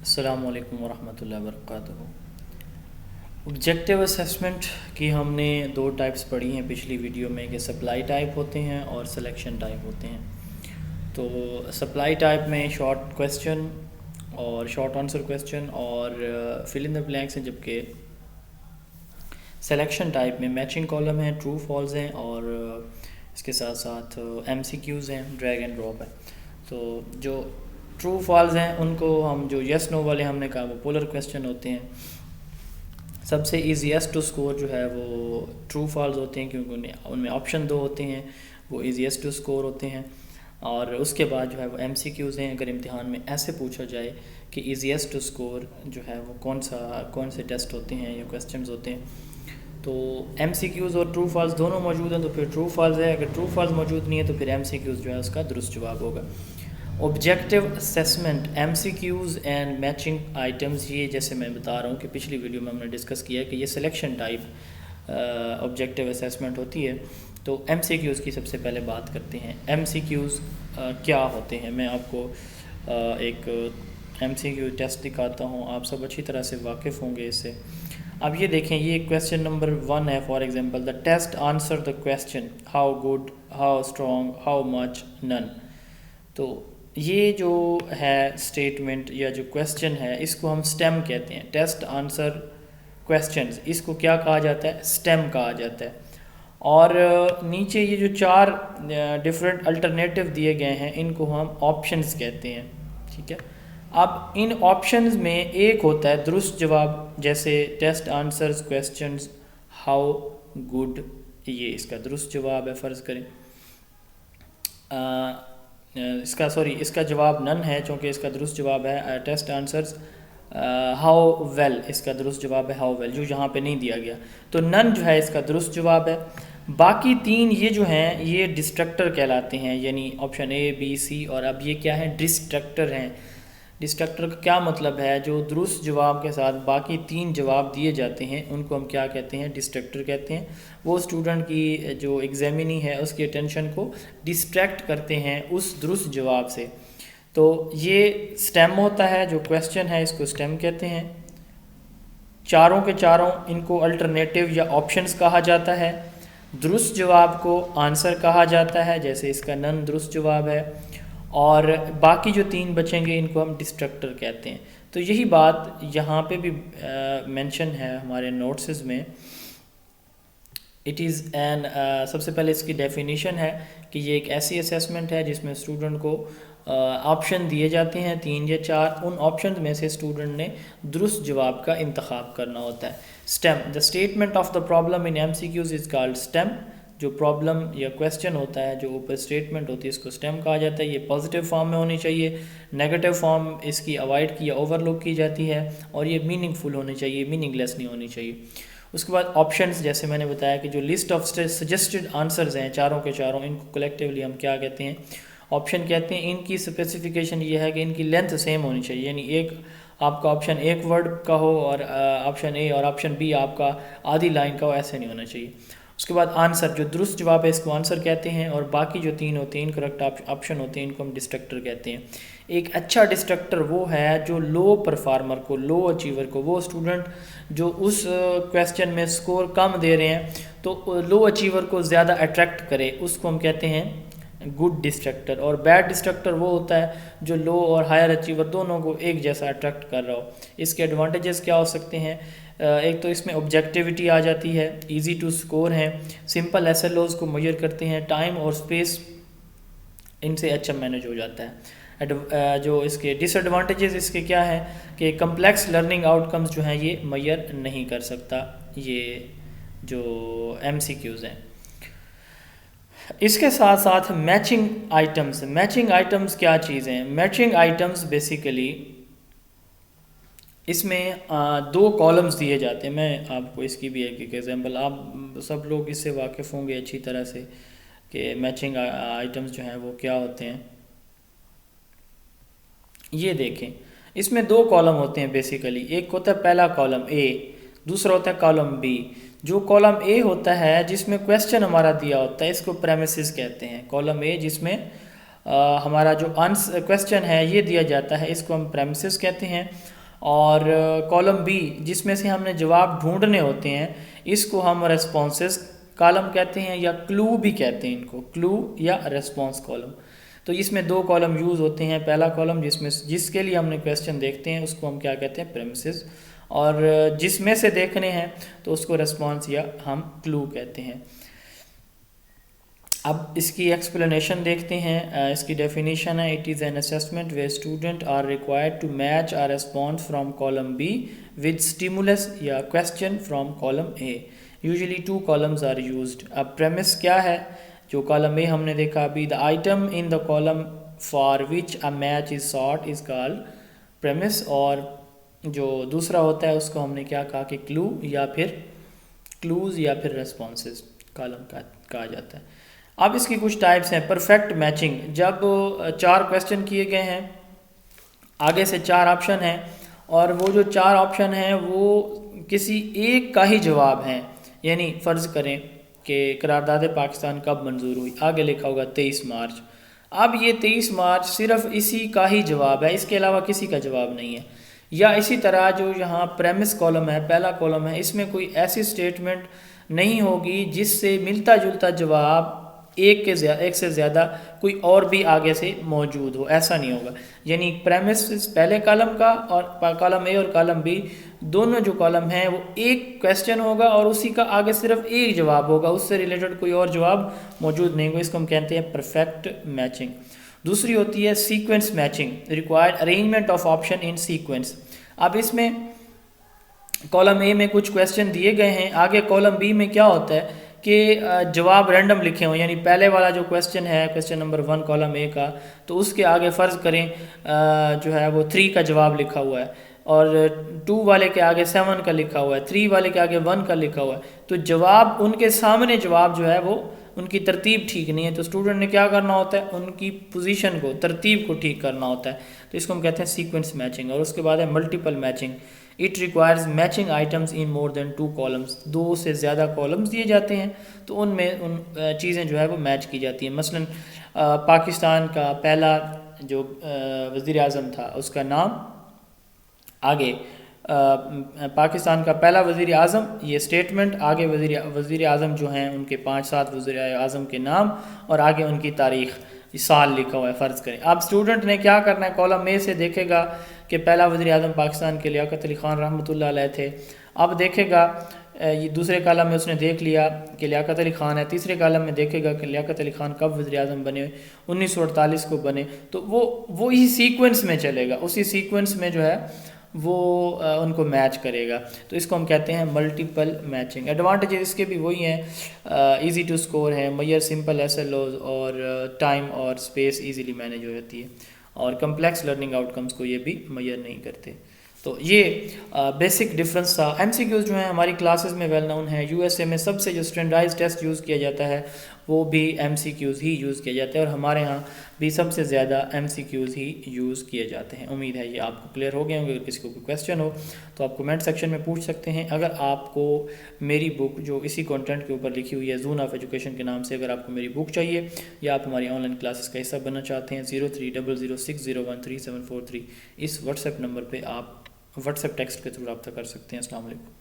अस्सलामु अलैकुम वरहमतुल्लाहि वबरकातुहू। ऑब्जेक्टिव असेसमेंट की हमने दो टाइप्स पढ़ी हैं पिछली वीडियो में कि सप्लाई टाइप होते हैं और सिलेक्शन टाइप होते हैं। तो सप्लाई टाइप में शॉर्ट क्वेश्चन और शॉर्ट आंसर क्वेश्चन और फिल इन द ब्लैंक्स हैं, जबकि सिलेक्शन टाइप में मैचिंग कॉलम है, ट्रू फॉल्स हैं और इसके साथ साथ MCQs हैं, ड्रैग एंड ड्रॉप है। तो जो ट्रू फॉल्स हैं उनको हम, जो यस नो वाले हमने कहा, वो पोलर क्वेश्चन होते हैं। सबसे ईजीएस्ट टू स्कोर जो है वो ट्रू फॉल्स होते हैं, क्योंकि उनमें ऑप्शन दो होते हैं, वो ईजीएस्ट टू स्कोर होते हैं। और उसके बाद जो है वो MCQs हैं। अगर इम्तिहान में ऐसे पूछा जाए कि ईजीएस्ट टू स्कोर जो है वो कौन से टेस्ट होते हैं या क्वेश्चंस होते हैं, तो MCQs और ट्रू फॉल्स दोनों मौजूद हैं तो फिर ट्रू फॉल्स है। अगर ट्रू फॉल्स मौजूद नहीं है तो फिर MCQs जो है उसका दुरुस्त जवाब होगा। Objective assessment, MCQs and matching items, ये जैसे मैं बता रहा हूँ कि पिछली वीडियो में हमने डिस्कस किया है कि ये सिलेक्शन टाइप ऑब्जेक्टिव असेसमेंट होती है। तो MCQs की सबसे पहले बात करते हैं। MCQs क्या होते हैं, मैं आपको एक MCQ टेस्ट दिखाता हूँ, आप सब अच्छी तरह से वाकिफ़ होंगे इससे। अब ये देखें, ये क्वेश्चन नंबर 1 है। For example, the test answer the question how good, how strong, how much, none. तो ये जो है स्टेटमेंट या जो क्वेश्चन है, इसको हम स्टेम कहते हैं। टेस्ट आंसर क्वेश्चंस, इसको क्या कहा जाता है? स्टेम कहा जाता है। और नीचे ये जो 4 डिफरेंट अल्टरनेटिव दिए गए हैं, इनको हम ऑप्शंस कहते हैं। ठीक है। अब इन ऑप्शंस में एक होता है दुरुस्त जवाब, जैसे test answers questions how good, ये इसका दुरुस्त जवाब है। फ़र्ज़ करें इसका जवाब नन है, चूँकि इसका दुरुस्त जवाब है टेस्ट आंसर्स हाउ वेल, इसका दुरुस्त जवाब है हाउ वेल, जो यहाँ पे नहीं दिया गया। तो नन जो है इसका दुरुस्त जवाब है। बाकी 3 ये जो हैं ये डिस्ट्रक्टर कहलाते हैं, यानी ऑप्शन A, B, C, और अब ये क्या है? डिस्ट्रक्टर हैं। डिस्ट्रक्टर का क्या मतलब है? जो दुरुस्त जवाब के साथ बाकी 3 जवाब दिए जाते हैं उनको हम क्या कहते हैं? डिस्ट्रक्टर कहते हैं। वो स्टूडेंट की जो एग्जामिनी है उसकी अटेंशन को डिस्ट्रैक्ट करते हैं उस दुरुस्त जवाब से। तो ये स्टेम होता है, जो क्वेश्चन है इसको स्टेम कहते हैं। चारों के चारों इनको अल्टरनेटिव या ऑप्शंस कहा जाता है। दुरुस्त जवाब को आंसर कहा जाता है, जैसे इसका नन दुरुस्त जवाब है। और बाकी जो 3 बचेंगे इनको हम डिस्ट्रक्टर कहते हैं। तो यही बात यहाँ पे भी मेंशन है हमारे नोट्स में। इट इज़ एन, सबसे पहले इसकी डेफिनेशन है कि ये एक ऐसी असेसमेंट है जिसमें स्टूडेंट को ऑप्शन दिए जाते हैं 3 या 4। उन ऑप्शन में से स्टूडेंट ने दुरुस्त जवाब का इंतखाब करना होता है। Stem, the statement of the problem in MCQs is called stem. जो प्रॉब्लम या क्वेश्चन होता है, जो ऊपर स्टेटमेंट होती है, इसको स्टेम कहा जाता है। ये पॉजिटिव फॉर्म में होनी चाहिए, नेगेटिव फॉर्म इसकी अवॉइड की या ओवरलुक की जाती है, और ये मीनिंगफुल होनी चाहिए, मीनिंगलेस नहीं होनी चाहिए। उसके बाद ऑप्शंस, जैसे मैंने बताया कि जो लिस्ट ऑफ सजेस्टेड आंसर्स हैं चारों के चारों, इनको कलेक्टिवली हम क्या कहते हैं? ऑप्शन कहते हैं। इनकी स्पेसिफिकेशन ये है कि इनकी लेंथ सेम होनी चाहिए, यानी एक आपका ऑप्शन 1 वर्ड का हो और ऑप्शन A और ऑप्शन B आपका आधी लाइन का हो, ऐसे नहीं होना चाहिए। उसके बाद आंसर, जो दुरुस्त जवाब है इसको आंसर कहते हैं, और बाकी जो 3 होते हैं इनकरेक्ट ऑप्शन होते हैं, इनको हम डिस्ट्रक्टर कहते हैं। एक अच्छा डिस्ट्रक्टर वो है जो लो परफार्मर को, लो अचीवर को, वो स्टूडेंट जो उस क्वेश्चन में स्कोर कम दे रहे हैं तो लो अचीवर को ज़्यादा अट्रैक्ट करे, उसको हम कहते हैं गुड डिस्ट्रक्टर। और बैड डिस्ट्रक्टर वो होता है जो लो और हायर अचीवर दोनों को एक जैसा अट्रैक्ट कर रहा हो। इसके एडवांटेजेस क्या हो सकते हैं? एक तो इसमें ऑब्जेक्टिविटी आ जाती है, इजी टू स्कोर है, सिंपल SLOs को मेजर करते हैं, टाइम और स्पेस इनसे अच्छा मैनेज हो जाता है। जो इसके डिसएडवांटेजेस इसके क्या है कि कम्प्लेक्स लर्निंग आउटकम्स जो हैं ये मेजर नहीं कर सकता ये जो MCQs हैं। इसके साथ साथ मैचिंग आइटम्स। मैचिंग आइटम्स क्या चीज़ हैं? मैचिंग आइटम्स बेसिकली इसमें 2 कॉलम्स दिए जाते हैं। मैं आपको इसकी भी एक एग्जांपल, आप सब लोग इससे वाकिफ़ होंगे अच्छी तरह से कि मैचिंग आइटम्स जो हैं वो क्या होते हैं। ये देखें, इसमें 2 कॉलम होते हैं बेसिकली। एक होता है पहला कॉलम A, दूसरा होता है कॉलम B। जो कॉलम A होता है जिसमें क्वेश्चन हमारा दिया होता है, इसको प्रेमिसेस कहते हैं। कॉलम A जिसमें हमारा जो आंसर क्वेश्चन है ये दिया जाता है, इसको हम प्रेमिसेस कहते हैं। और कॉलम बी जिसमें से हमने जवाब ढूंढने होते हैं, इसको हम रेस्पॉन्सेस कॉलम कहते हैं या क्लू भी कहते हैं इनको, क्लू या रेस्पॉन्स कॉलम। तो इसमें दो कॉलम यूज़ होते हैं। पहला कॉलम जिसके लिए हमने क्वेश्चन देखते हैं उसको हम क्या कहते हैं, प्रेमिसेस, और जिसमें से देखने हैं तो उसको रेस्पॉन्स या हम क्लू कहते हैं। अब इसकी एक्सप्लेनेशन देखते हैं। इसकी डेफिनेशन है, it is an assessment way student are required to match are response from column B with stimulus या question from column A. Usually 2 columns are used. अब प्रेमिस क्या है, जो कॉलम ए हमने देखा अभी, the item in the column for which a match is sought is called premise, और जो दूसरा होता है उसको हमने क्या कहा कि क्लू या फिर क्लूज या फिर रेस्पॉन्सेज कॉलम का कहा जाता है। अब इसकी कुछ टाइप्स हैं। परफेक्ट मैचिंग, जब 4 क्वेश्चन किए गए हैं, आगे से 4 ऑप्शन हैं और वो जो 4 ऑप्शन हैं वो किसी एक का ही जवाब हैं। यानी फ़र्ज़ करें कि करारदाद पाकिस्तान कब मंजूर हुई, आगे लिखा होगा 23 मार्च। अब ये 23 मार्च सिर्फ इसी का ही जवाब है, इसके अलावा किसी का जवाब नहीं है। या इसी तरह जो यहाँ प्रेमिस कॉलम है, पहला कॉलम है, इसमें कोई ऐसी स्टेटमेंट नहीं होगी जिससे मिलता जुलता जवाब एक से ज़्यादा कोई और भी आगे से मौजूद हो, ऐसा नहीं होगा। यानी प्रेमिस पहले कॉलम का और कॉलम ए और कॉलम बी दोनों जो कॉलम हैं वो एक क्वेश्चन होगा और उसी का आगे सिर्फ एक जवाब होगा, उससे रिलेटेड कोई और जवाब मौजूद नहीं होगा। इसको हम कहते हैं परफेक्ट मैचिंग। दूसरी होती है sequence matching, required arrangement of option in sequence. अब इसमें कॉलम ए में कुछ क्वेश्चन दिए गए हैं, आगे कॉलम बी में क्या होता है कि जवाब रैंडम लिखे हों। यानी पहले वाला जो क्वेश्चन है, क्वेश्चन नंबर 1 कॉलम ए का, तो उसके आगे फ़र्ज़ करें जो है वो 3 का जवाब लिखा हुआ है और 2 वाले के आगे 7 का लिखा हुआ है, 3 वाले के आगे 1 का लिखा हुआ है। तो जवाब उनके सामने जवाब जो है वो उनकी तरतीब ठीक नहीं है, तो स्टूडेंट ने क्या करना होता है, उनकी पोजीशन को, तरतीब को ठीक करना होता है। तो इसको हम कहते हैं सीक्वेंस मैचिंग। और उसके बाद है multiple matching, it requires matching items in more than 2 columns. 2 से ज़्यादा कॉलम्स दिए जाते हैं तो उनमें उन चीज़ें जो है वो मैच की जाती हैं। मसलन पाकिस्तान का पहला जो वज़ीर आज़म था उसका नाम, आगे पाकिस्तान का पहला वज़ीर आज़म, ये स्टेटमेंट, आगे वज़ीर आज़म जो हैं उनके 5-7 वज़ीर आज़म के नाम और आगे उनकी तारीख़, साल लिखा हुआ है फ़र्ज़ करें। अब स्टूडेंट ने क्या करना है, कॉलम ए से देखेगा कि पहला वज़ीर आज़म पाकिस्तान के लियाकत अली ख़ान रहमतुल्लाह अलैह थे। अब देखेगा ये दूसरे कॉलम में उसने देख लिया कि लियाकत अली ख़ान है, तीसरे कॉलम में देखेगा कि लियाकत अली ख़ान कब वज़ीर आज़म बने, 1948 को बने। तो वो ही सीक्वेंस में चलेगा, उसी सीक्वेंस में जो है वो उनको मैच करेगा। तो इसको हम कहते हैं मल्टीपल मैचिंग। एडवांटेजेस इसके भी वही हैं, इजी टू स्कोर है, मैयर सिंपल SLOs और टाइम और स्पेस इजीली मैनेज हो जाती है, और कम्प्लेक्स लर्निंग आउटकम्स को ये भी मैयर नहीं करते। तो ये बेसिक डिफरेंस था। MCQs जो हैं हमारी क्लासेस में वेल नोन है। USA में सबसे जो स्टैंडर्डाइज टेस्ट यूज़ किया जाता है वो भी MCQs ही यूज़ किया जाता है, और हमारे यहाँ भी सबसे ज़्यादा MCQs ही यूज़ किए जाते हैं। उम्मीद है ये आपको क्लियर हो गए होंगे। अगर किसी को कोई क्वेश्चन हो तो आप कमेंट सेक्शन में पूछ सकते हैं। अगर आपको मेरी बुक जो इसी कंटेंट के ऊपर लिखी हुई है, ज़ून ऑफ एजुकेशन के नाम से, अगर आपको मेरी बुक चाहिए या आप हमारी ऑनलाइन क्लासेस का हिस्सा बनना चाहते हैं, 0300601373 इस व्हाट्सएप नंबर पर आप व्हाट्सएप टेक्स्ट के थ्रू रब्ता कर सकते हैं। अस्सलाम वालेकुम।